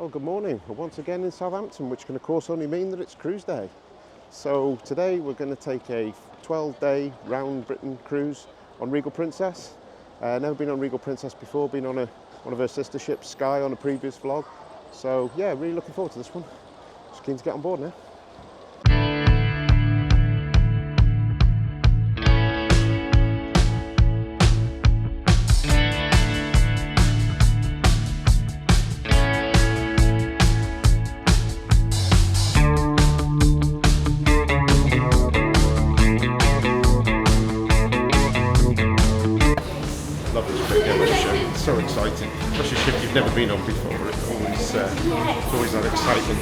Well, good morning. We're once again in Southampton, which can of course only mean that it's cruise day. So today we're going to take a 12-day round Britain cruise on Regal Princess. Never been on Regal Princess before, been on one of her sister ships, Sky, on a previous vlog. So yeah, really looking forward to this one. Just keen to get on board now. Love this big yellow ship. It's so exciting. Especially a ship you've never been on before. It's always that excitement.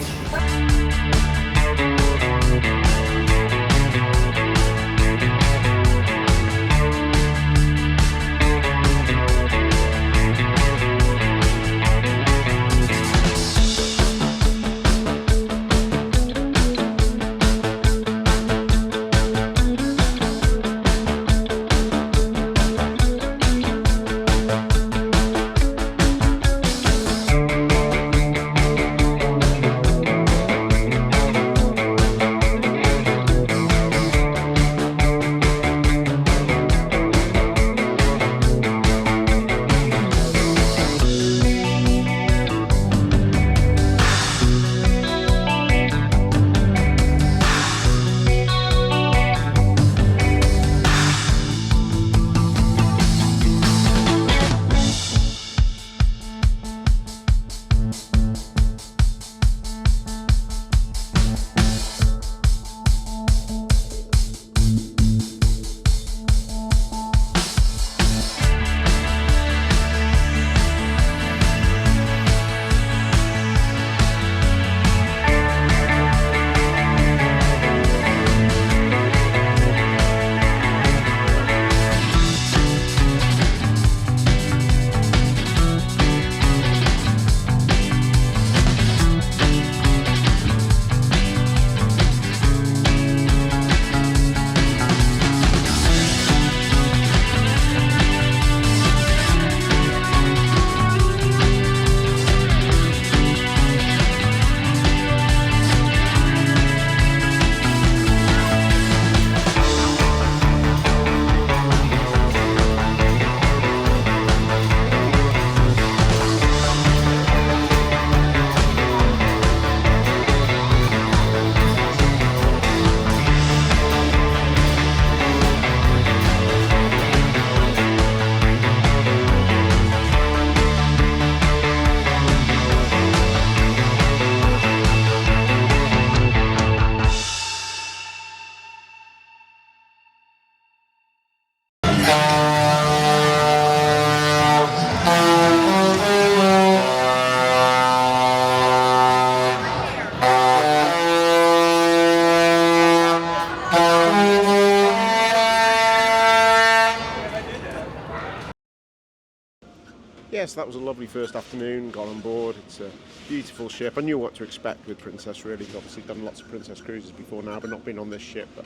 Yes, that was a lovely first afternoon, got on board. It's a beautiful ship. I knew what to expect with Princess, really. Obviously done lots of Princess cruises before now, but not been on this ship. But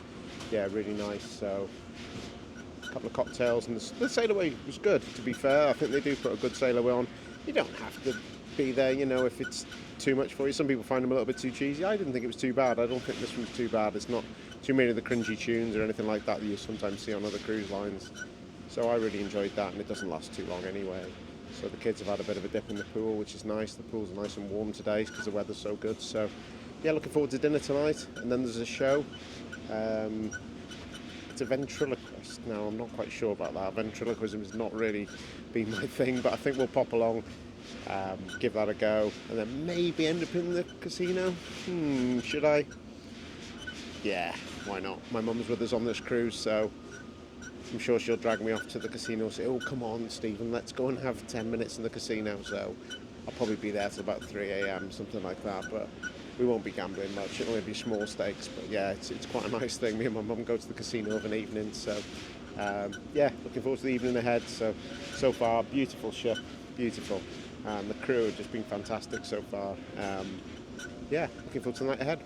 yeah, really nice. So a couple of cocktails, and the sail away was good, to be fair. I think they do put a good sail away on. You don't have to be there, you know, if it's too much for you. Some people find them a little bit too cheesy. I didn't think it was too bad. I don't think this one's too bad. It's not too many of the cringy tunes or anything like that you sometimes see on other cruise lines. So I really enjoyed that, and it doesn't last too long anyway. So the kids have had a bit of a dip in the pool, which is nice. The pool's nice and warm today because the weather's so good. So yeah, looking forward to dinner tonight. And then there's a show. It's a ventriloquist. Now, I'm not quite sure about that. Ventriloquism has not really been my thing, but I think we'll pop along, give that a go, and then maybe end up in the casino. Should I? Yeah, why not? My mum's with us on this cruise, so I'm sure she'll drag me off to the casino and say, oh, come on, Stephen, let's go and have 10 minutes in the casino. So I'll probably be there till about 3 a.m, something like that. But we won't be gambling much. It'll only be small stakes. But yeah, it's quite a nice thing. Me and my mum go to the casino of an evening. So yeah, looking forward to the evening ahead. So far, beautiful ship, beautiful. And the crew have just been fantastic so far. Yeah, looking forward to the night ahead.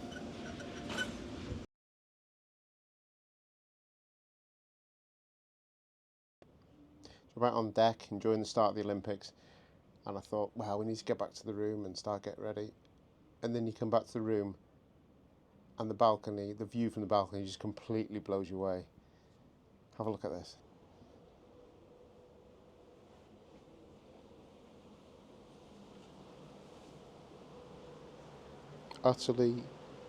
So back on deck, enjoying the start of the Olympics. And I thought, well, we need to get back to the room and start getting ready. And then you come back to the room, and the balcony, the view from the balcony just completely blows you away. Have a look at this. Utterly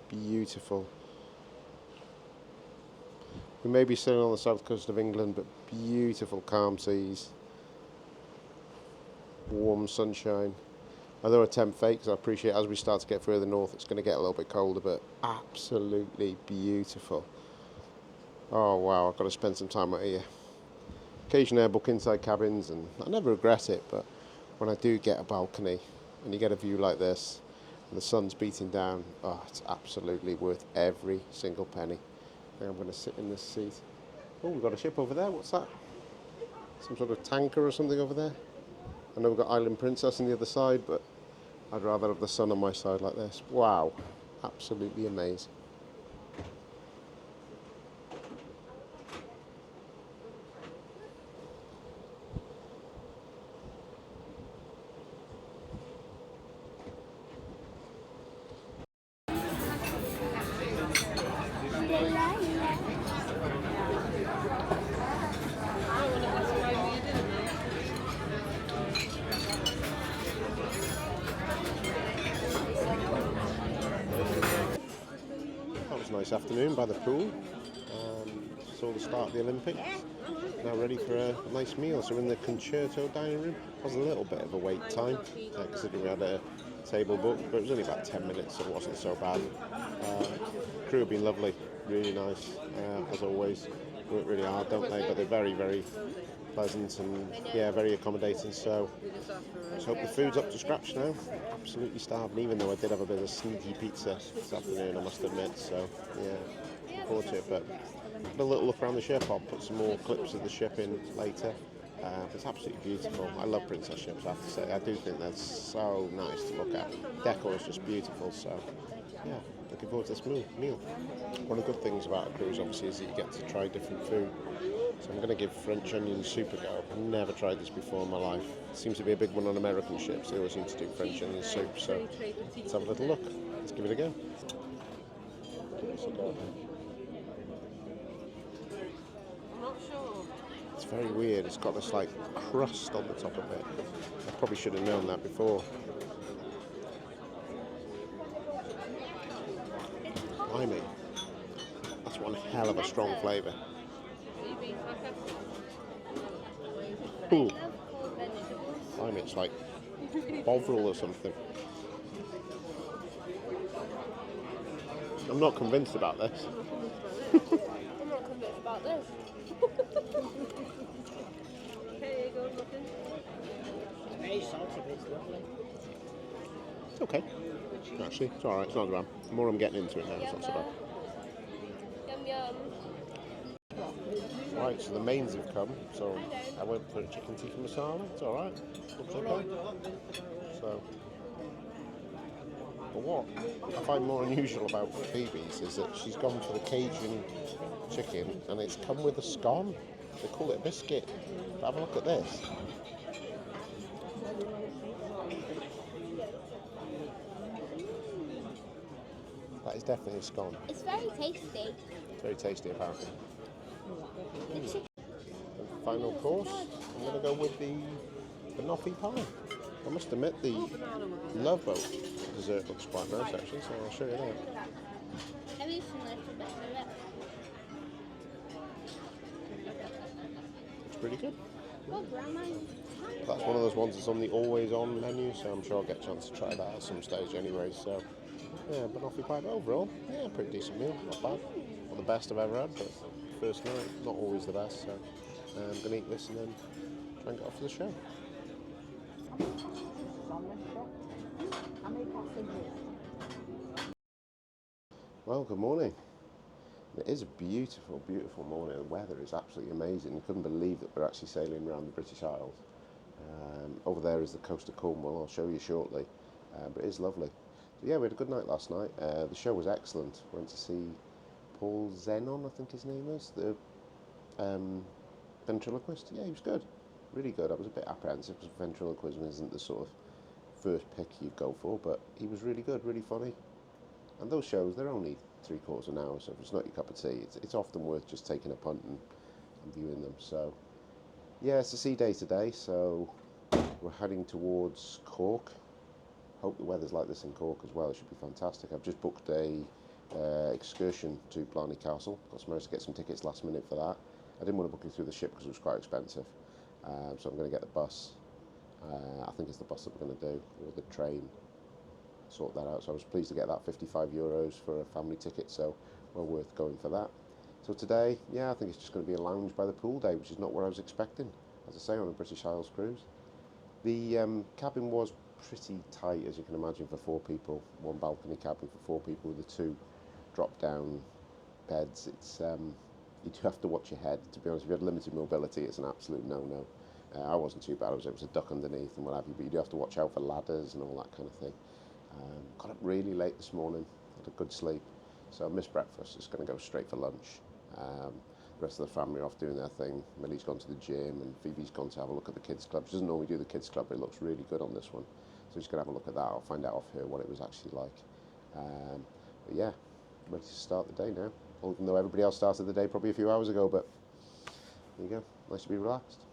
beautiful. We may be sitting on the south coast of England, but beautiful calm seas, warm sunshine. Although a temp fake, because I appreciate as we start to get further north, it's going to get a little bit colder, but absolutely beautiful. Oh wow, I've got to spend some time out here. Occasionally I book inside cabins, and I never regret it, but when I do get a balcony and you get a view like this, and the sun's beating down, oh, it's absolutely worth every single penny. I think I'm going to sit in this seat. Oh, we've got a ship over there. What's that? Some sort of tanker or something over there? I know we've got Regal Princess on the other side, but I'd rather have the sun on my side like this. Wow, absolutely amazing. That was a nice afternoon by the pool. Saw the start of the Olympics. Now ready for a nice meal. So we're in the concerto dining room. It was a little bit of a wait time, considering we had a table booked, but it was only about 10 minutes, so it wasn't so bad. Crew have been lovely, really nice, as always. Work really hard, don't they? But they're very, very pleasant and very accommodating. So let's hope the food's up to scratch now. Absolutely starving, even though I did have a bit of a sneaky pizza this afternoon, I must admit. So looking forward to it. But a little look around the ship. I'll put some more clips of the ship in later. It's absolutely beautiful. I love princess ships, I have to say. I do think they're so nice to look at. Decor is just beautiful. So looking forward to this meal. One of the good things about a cruise, obviously, is that you get to try different food. So I'm going to give French onion soup a go. I've never tried this before in my life. It seems to be a big one on American ships. They always seem to do French onion soup. So let's have a little look. Let's give it a go. It's very weird. It's got this like crust on the top of it. I probably should have known that before. Blimey. That's one hell of a strong flavour. Ooh. Blimey, it's like Bovril or something. I'm not convinced about this. I'm not convinced about this. Okay, go looking. It's very salty, but it's lovely. It's okay. Actually, it's alright, it's not bad. The more I'm getting into it now, it's not so bad. Yum yum. Right, so the mains have come, so I went for a chicken tikka masala. It's alright. Looks okay. So, but what I find more unusual about Phoebe's is that she's gone for the Cajun chicken and it's come with a scone. They call it a biscuit. But have a look at this. That is definitely a scone. It's very tasty. It's very tasty, apparently. Final course, I'm going to go with the banoffee pie. I must admit, the love boat dessert looks quite nice, actually, so I'll show you that. Have you seen a little bit of it? It's pretty good. Well, Grandma. That's one of those ones that's on the always on menu, so I'm sure I'll get a chance to try that at some stage anyway. So, banoffee pie, but overall, pretty decent meal, not bad. Not the best I've ever had, but first night, not always the best, so I'm going to eat this and then try and get off to the show. Well, good morning. It is a beautiful, beautiful morning. The weather is absolutely amazing. You couldn't believe that we're actually sailing around the British Isles. Over there is the coast of Cornwall. I'll show you shortly, but it is lovely. So we had a good night last night. The show was excellent. Went to see Paul Zenon, I think his name is, the ventriloquist. Yeah, he was good. really good. I was a bit apprehensive because ventriloquism isn't the sort of first pick you'd go for, but he was really good, really funny. And those shows, they're only 3/4 an hour, so if it's not your cup of tea, it's often worth just taking a punt and viewing them. So, yeah, it's a sea day today, so we're heading towards Cork. Hope the weather's like this in Cork as well. It should be fantastic. I've just booked a excursion to Blarney Castle. Got some to get some tickets last minute for that. I didn't want to book it through the ship because it was quite expensive, so I'm going to get the bus. I think it's the bus that we're going to do, or the train. Sort that out. So I was pleased to get that €55 for a family ticket. So well worth going for that. So today, yeah, I think it's just going to be a lounge by the pool day, which is not what I was expecting. As I say, on a British Isles cruise, the cabin was pretty tight, as you can imagine, for 4 people. One balcony cabin for 4 people with the 2 drop-down beds. It's you do have to watch your head. To be honest, if you had limited mobility, it's an absolute no-no. I wasn't too bad. I was able to duck underneath and what have you, but you do have to watch out for ladders and all that kind of thing. Got up really late this morning, had a good sleep, so I missed breakfast. Just going to go straight for lunch. The rest of the family are off doing their thing. Millie's gone to the gym and Phoebe's gone to have a look at the kids club. She doesn't normally do the kids club, but it looks really good on this one. So she's going to have a look at that. I'll find out off her what it was actually like. But yeah, ready to start the day now. Even though everybody else started the day probably a few hours ago, but there you go. Nice to be relaxed.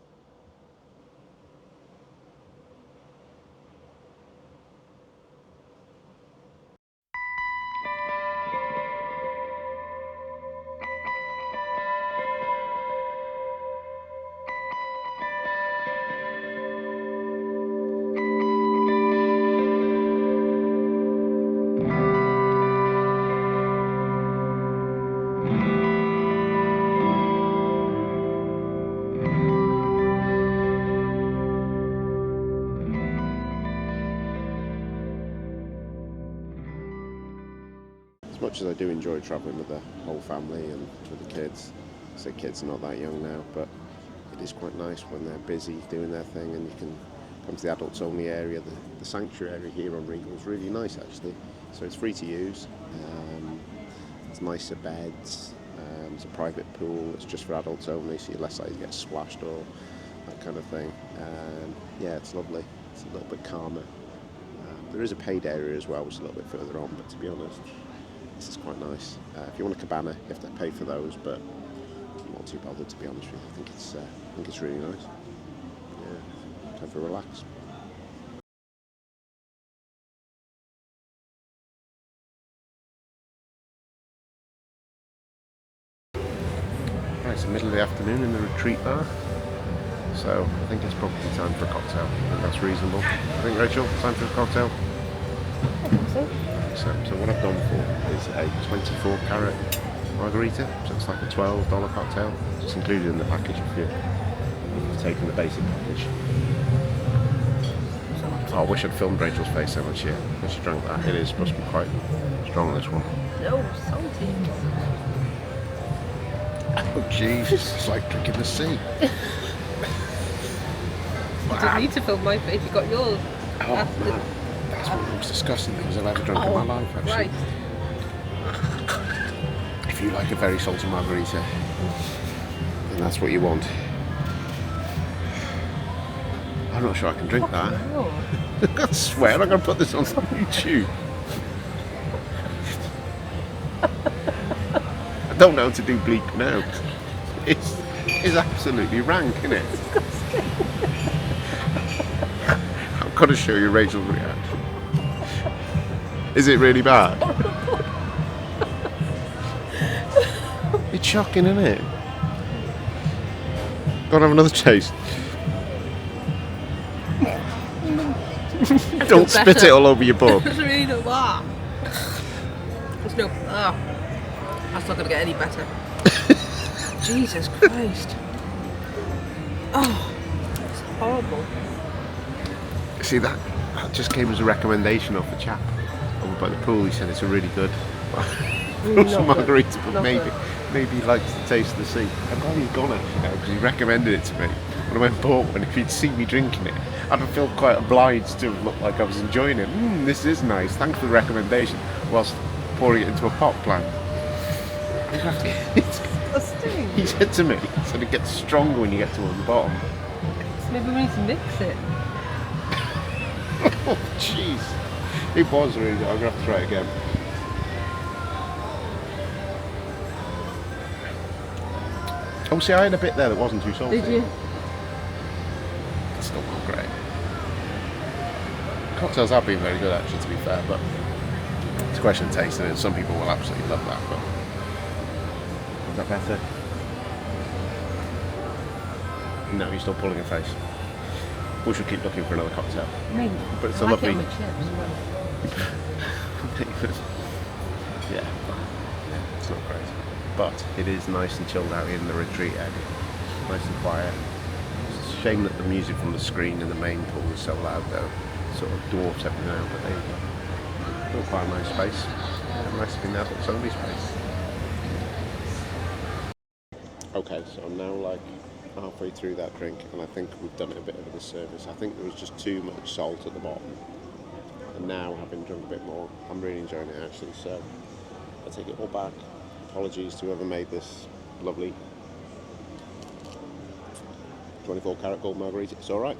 As much as I do enjoy travelling with the whole family and with the kids, I say kids are not that young now, but it is quite nice when they're busy doing their thing and you can come to the adults only area. The sanctuary area here on Regal is really nice actually, so it's free to use. It's nicer beds, it's a private pool, it's just for adults only, so you're less likely to get splashed or that kind of thing. Yeah, it's lovely, it's a little bit calmer. There is a paid area as well, which is a little bit further on, but to be honest, this is quite nice. If you want a cabana, you have to pay for those, but I'm not too bothered, to be honest with you. I think it's really nice. Yeah, time for a relax. Right, it's the middle of the afternoon in the retreat bar, so I think it's probably time for a cocktail. I think that's reasonable. I think, Rachel, time for a cocktail? I think so. So what I've gone for is a 24 carat margarita, so it's like a $12 cocktail. It's included in the package if you've taken the basic package. Oh, I wish I'd filmed Rachel's face so much here when she drank that. It is supposed to be quite strong, this one. No, salty. Oh Jesus, it's like drinking the sea. You didn't need to film my face, you got yours. Oh man, that's one of the most disgusting things I've ever drunk in my life actually. Right. If you like a very salty margarita, then that's what you want. I'm not sure I can drink that. I swear I'm going to put this on YouTube. I don't know how to do bleep now. It's absolutely rank, isn't it? I've got to show you Rachel's reaction. Is it really bad? It's shocking, isn't it? Go and have another taste. Don't spit it all over your book. It's really not that. It's no. That's not going to get any better. Jesus Christ. Oh, it's horrible. See, that just came as a recommendation off the chap over by the pool. He said it's a really good margarita, but maybe he likes the taste of the sea. I'm glad he's gone actually now because he recommended it to me. When I went and bought one, if he'd seen me drinking it, I'd have felt quite obliged to look like I was enjoying it. This is nice, thanks for the recommendation, whilst pouring it into a pot plant. He said to me, he said it gets stronger when you get towards the bottom. Maybe we need to mix it. Oh, jeez. It was really good. I'm going to have to try it again. Oh, see, I had a bit there that wasn't too salty. Did you? It's still not great. Cocktails have been very good, actually, to be fair, but it's a question of taste, and some people will absolutely love that, but is that better? No, you're still pulling a face. We should keep looking for another cocktail. Maybe. But it's I a like lovely... it on my chips. yeah, it's not great. But it is nice and chilled out in the retreat area. Nice and quiet. It's a shame that the music from the screen in the main pool is so loud though. It sort of dwarfs everything out, but there you go. Still quite a nice space. Nice to be there, but it's only space. Okay, so I'm now like halfway through that drink, and I think we've done it a bit of a disservice. I think there was just too much salt at the bottom. And now, having drunk a bit more, I'm really enjoying it actually, so I take it all back. Apologies to whoever made this lovely 24 karat gold margarita. It's alright.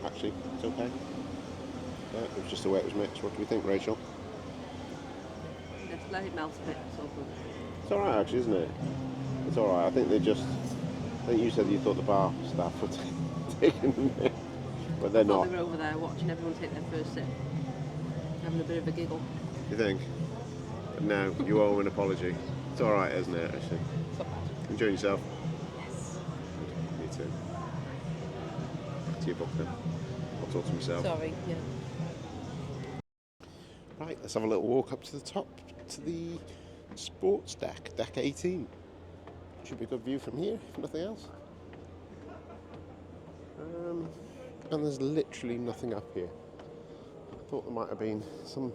Actually, it's okay. Yeah, it was just the way it was mixed. What do we think, Rachel? Just let it melt a bit, so good. It's alright actually, isn't it? It's alright. I think you said you thought the bar staff were taking the mick, but they're not. They were over there watching everyone take their first sip, having a bit of a giggle. You think? But no, you owe an apology. It's alright, isn't it, actually? It's not bad. Enjoying yourself? Yes. Me too. Back to your book then. I'll talk to myself. Sorry, yeah. Right, let's have a little walk up to the top, to the sports deck, deck 18. Should be a good view from here, if nothing else. And there's literally nothing up here. I thought there might have been some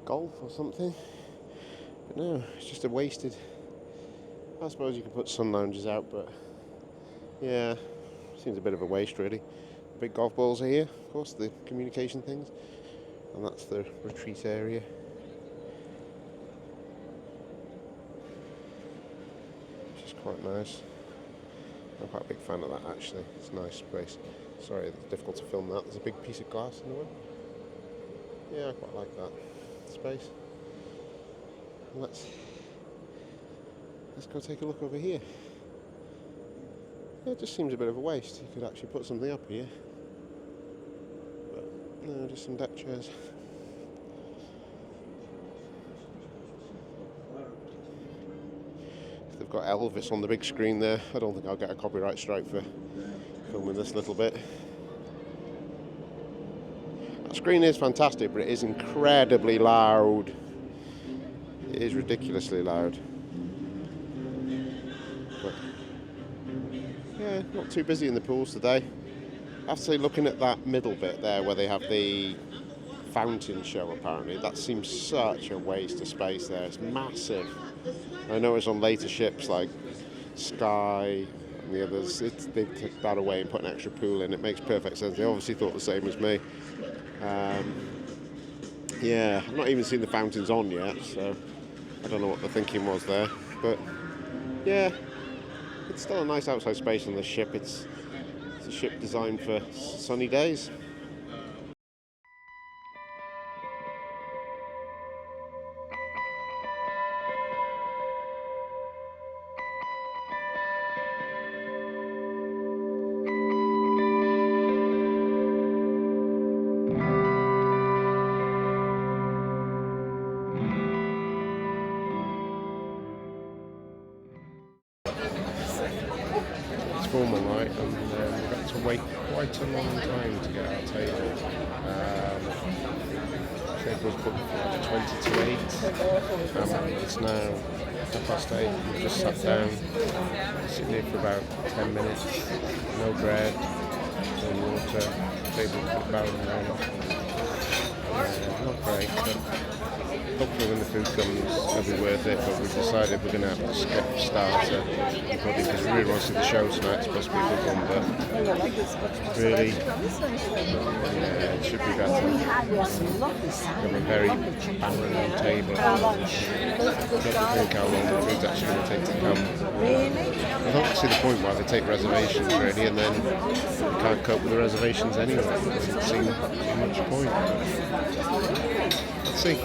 golf or something. But no, it's just a wasted... I suppose you could put sun lounges out, but yeah, seems a bit of a waste really. The big golf balls are here, of course, the communication things. And that's the retreat area. Which is quite nice. I'm quite a big fan of that actually. It's a nice space. Sorry, it's difficult to film that. There's a big piece of glass in the way. Yeah, I quite like that space. Let's go take a look over here. Yeah, it just seems a bit of a waste. You could actually put something up here. But no, just some deck chairs. They've got Elvis on the big screen there. I don't think I'll get a copyright strike for filming this little bit. That screen is fantastic, but it is incredibly loud. It is ridiculously loud. But yeah, not too busy in the pools today. I have to say, looking at that middle bit there where they have the fountain show apparently, that seems such a waste of space there. It's massive. I know it's on later ships like Sky and the others. They took that away and put an extra pool in. It makes perfect sense. They obviously thought the same as me. Yeah, I've not even seen the fountains on yet, so I don't know what the thinking was there. But yeah, it's still a nice outside space on the ship. It's a ship designed for sunny days. Formal night, and we got to wait quite a long time to get our table. Table was booked for 20 to 8. It's now 8:30. We've just sat down, sitting here for about 10 minutes. No bread, no water. Table put about not great, but hopefully when the food comes it'll be worth it, but we've decided we're going to have to skip starter because we really want to see the show tonight. It's supposed to be a good one, but really, yeah, it should be better. We have a very barren table. I don't think how long the food's actually going to take to come. I don't see the point why they take reservations really, and then you can't cope with the reservations anyway. It doesn't seem too much point. Let's see.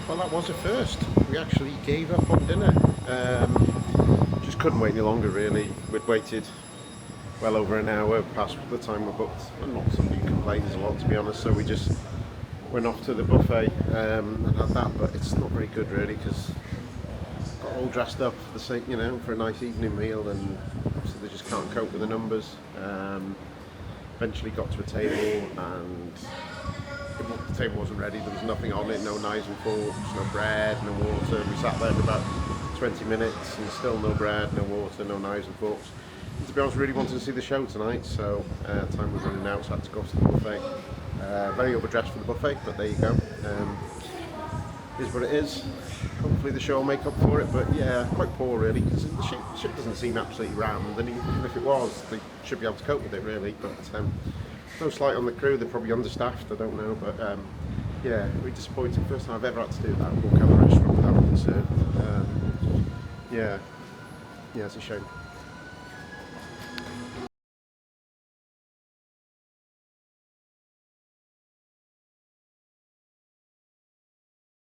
Well, that was a first. We actually gave up on dinner. Just couldn't wait any longer really. We'd waited well over an hour past the time we booked. And not somebody who complains a lot, to be honest, so we just went off to the buffet and had that, but it's not very good really because got all dressed up for the sake, you know, for a nice evening meal, and obviously they just can't cope with the numbers. Eventually got to a table and the table wasn't ready, there was nothing on it, no knives and forks, no bread, no water. We sat there for about 20 minutes and still no bread, no water, no knives and forks. And to be honest, really wanted to see the show tonight, so time was running out, so I had to go to the buffet. Very overdressed for the buffet, but there you go. Is what it is. Hopefully the show will make up for it, but yeah, quite poor really, because the ship doesn't seem absolutely rammed, and even if it was, they should be able to cope with it really, but no slight on the crew, they're probably understaffed, I don't know, but yeah, really disappointing. First time I've ever had to do that, walk out of the restaurant without concern. Yeah, it's a shame.